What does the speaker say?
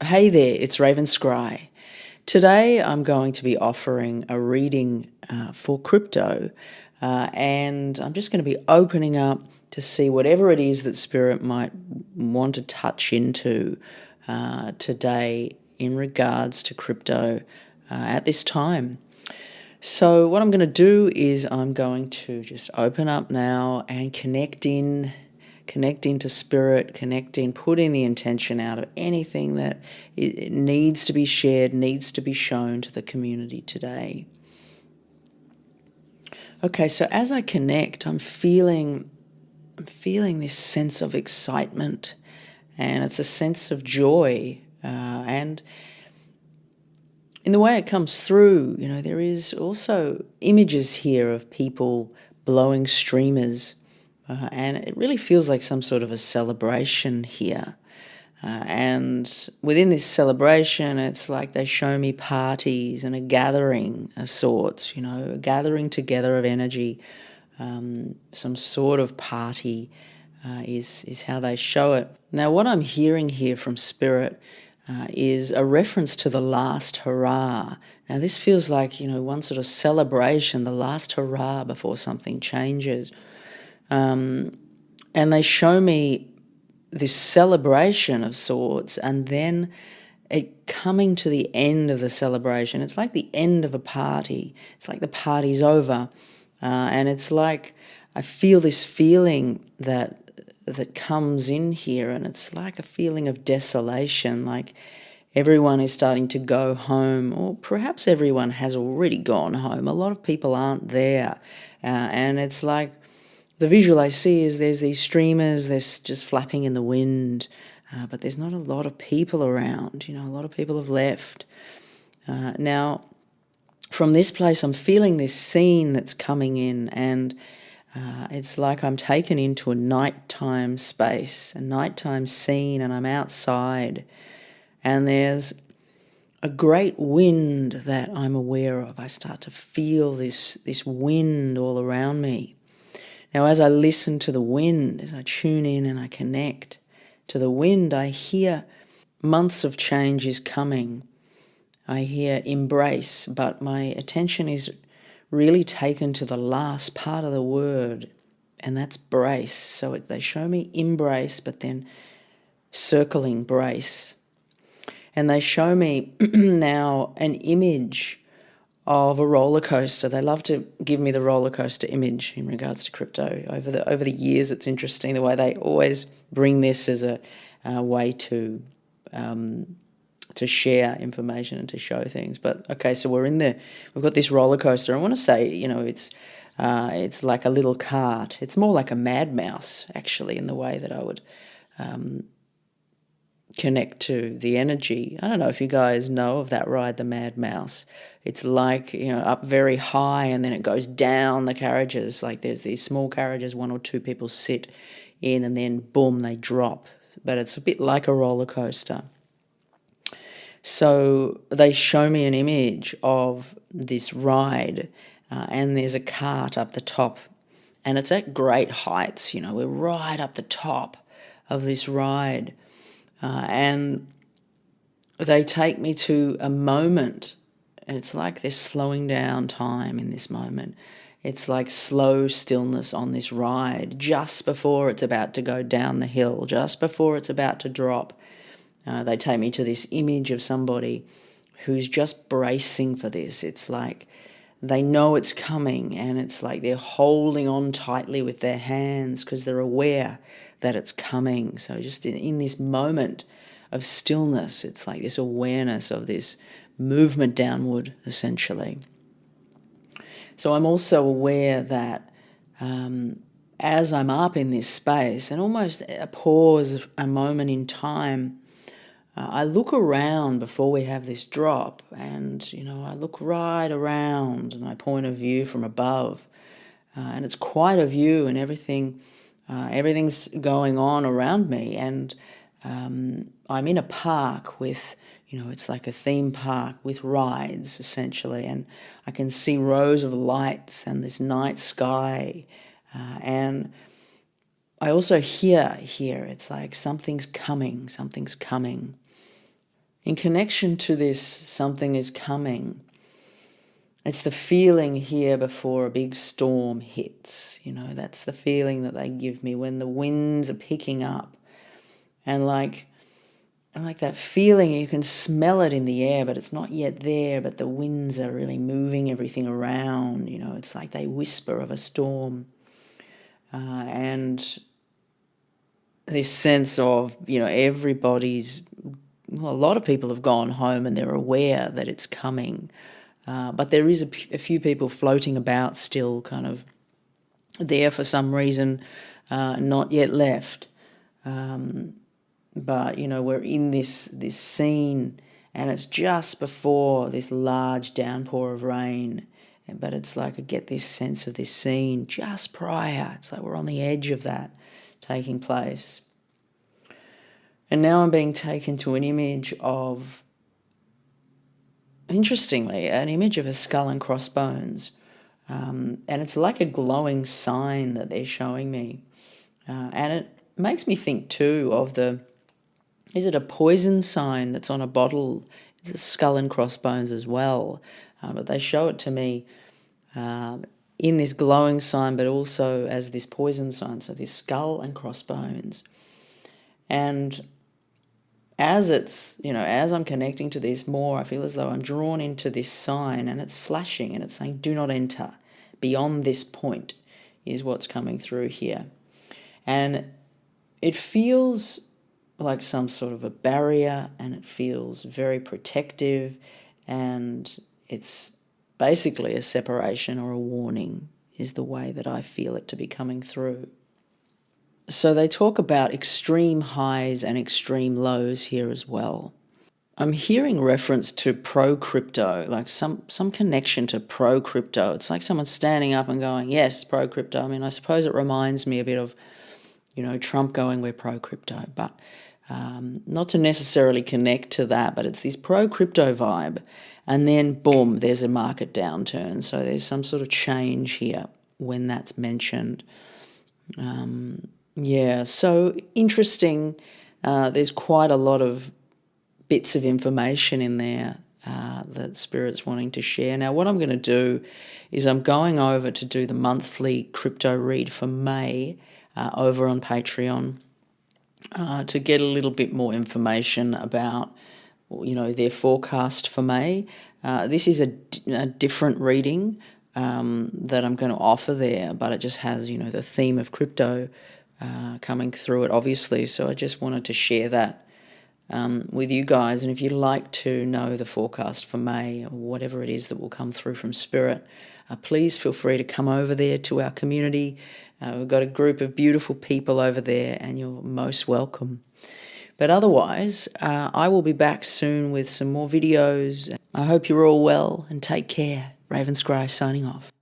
Hey there, it's Raven Scry. Today I'm going to be offering a reading for crypto, and I'm just going to be opening up to see whatever it is that Spirit might want to touch into today in regards to crypto at this time. So what I'm going to do is I'm going to just open up now and connect into Spirit, put in the intention out of anything that it needs to be shared, needs to be shown to the community today. Okay, so as I connect, I'm feeling this sense of excitement, and it's a sense of joy, and in the way it comes through, there is also images here of people blowing streamers, and it really feels like some sort of a celebration here. And within this celebration, it's like they show me parties and a gathering of sorts, a gathering together of energy, some sort of party is how they show it. Now, what I'm hearing here from Spirit is a reference to the last hurrah. Now, this feels like, one sort of celebration, the last hurrah before something changes. And they show me this celebration of sorts, and then it coming to the end of the celebration. It's like the end of a party. It's like the party's over, and it's like I feel this feeling that comes in here, and it's like a feeling of desolation, like everyone is starting to go home, or perhaps everyone has already gone home. A lot of people aren't there, and it's like the visual I see is there's these streamers, they're just flapping in the wind, but there's not a lot of people around. A lot of people have left. Now, from this place, I'm feeling this scene that's coming in, and it's like I'm taken into a nighttime space, a nighttime scene, and I'm outside, and there's a great wind that I'm aware of. I start to feel this wind all around me. Now, as I listen to the wind, as I tune in and I connect to the wind, I hear months of change is coming. I hear embrace, but my attention is really taken to the last part of the word, and that's brace. So they show me embrace, but then circling brace. And they show me now an image of a roller coaster. They love to give me the roller coaster image in regards to crypto. Over the years, it's interesting the way they always bring this as a way to share information and to show things. But okay, so we've got this roller coaster. I want to say, it's like a little cart. It's more like a Mad Mouse, actually, in the way that I would connect to the energy. I don't know if you guys know of that ride, the Mad Mouse. It's like, up very high, and then it goes down the carriages. Like there's these small carriages, one or two people sit in, and then boom, they drop. But it's a bit like a roller coaster. So they show me an image of this ride, and there's a cart up the top, and it's at great heights. We're right up the top of this ride. And they take me to a moment, and it's like they're slowing down time in this moment. It's like slow stillness on this ride just before it's about to go down the hill, just before it's about to drop. They take me to this image of somebody who's just bracing for this. It's like they know it's coming, and it's like they're holding on tightly with their hands because they're aware that it's coming. So just in this moment of stillness, it's like this awareness of this movement downward, essentially. So I'm also aware that as I'm up in this space, and almost a pause, a moment in time, I look around before we have this drop, and I look right around my point of view from above, and it's quite a view, and everything's going on around me, and I'm in a park with, it's like a theme park with rides, essentially, and I can see rows of lights and this night sky, and I also hear here, it's like something's coming. in connection to this, something is coming. It's the feeling here before a big storm hits. That's the feeling that they give me when the winds are picking up. And like that feeling, you can smell it in the air, but it's not yet there, but the winds are really moving everything around. It's like they whisper of a storm. And this sense of, everybody's, a lot of people have gone home and they're aware that it's coming. But there is a few people floating about still, kind of there for some reason, not yet left. But, we're in this scene, and it's just before this large downpour of rain. But it's like I get this sense of this scene just prior. It's like we're on the edge of that taking place. And now I'm being taken to an image of, interestingly, an image of a skull and crossbones. And it's like a glowing sign that they're showing me. And it makes me think too of is it a poison sign that's on a bottle? It's a skull and crossbones as well. But they show it to me in this glowing sign, but also as this poison sign. So this skull and crossbones. And as as I'm connecting to this more, I feel as though I'm drawn into this sign, and it's flashing and it's saying, do not enter. Beyond this point is what's coming through here. And it feels like some sort of a barrier, and it feels very protective, and it's basically a separation or a warning is the way that I feel it to be coming through. So they talk about extreme highs and extreme lows here as well. I'm hearing reference to pro-crypto, like some connection to pro-crypto. It's like someone standing up and going, yes, pro-crypto. I mean, I suppose it reminds me a bit of, Trump going, we're pro-crypto, but not to necessarily connect to that, but it's this pro-crypto vibe. And then, boom, there's a market downturn. So there's some sort of change here when that's mentioned. So interesting. There's quite a lot of bits of information in there that Spirit's wanting to share. Now, what I'm going to do is I'm going over to do the monthly crypto read for May over on Patreon to get a little bit more information about, their forecast for May. This is a different reading that I'm going to offer there, but it just has, the theme of crypto coming through it, obviously. So I just wanted to share that with you guys. And if you'd like to know the forecast for May or whatever it is that will come through from Spirit, please feel free to come over there to our community. We've got a group of beautiful people over there, and you're most welcome. But otherwise, I will be back soon with some more videos. I hope you're all well, and take care. Raven Scry signing off.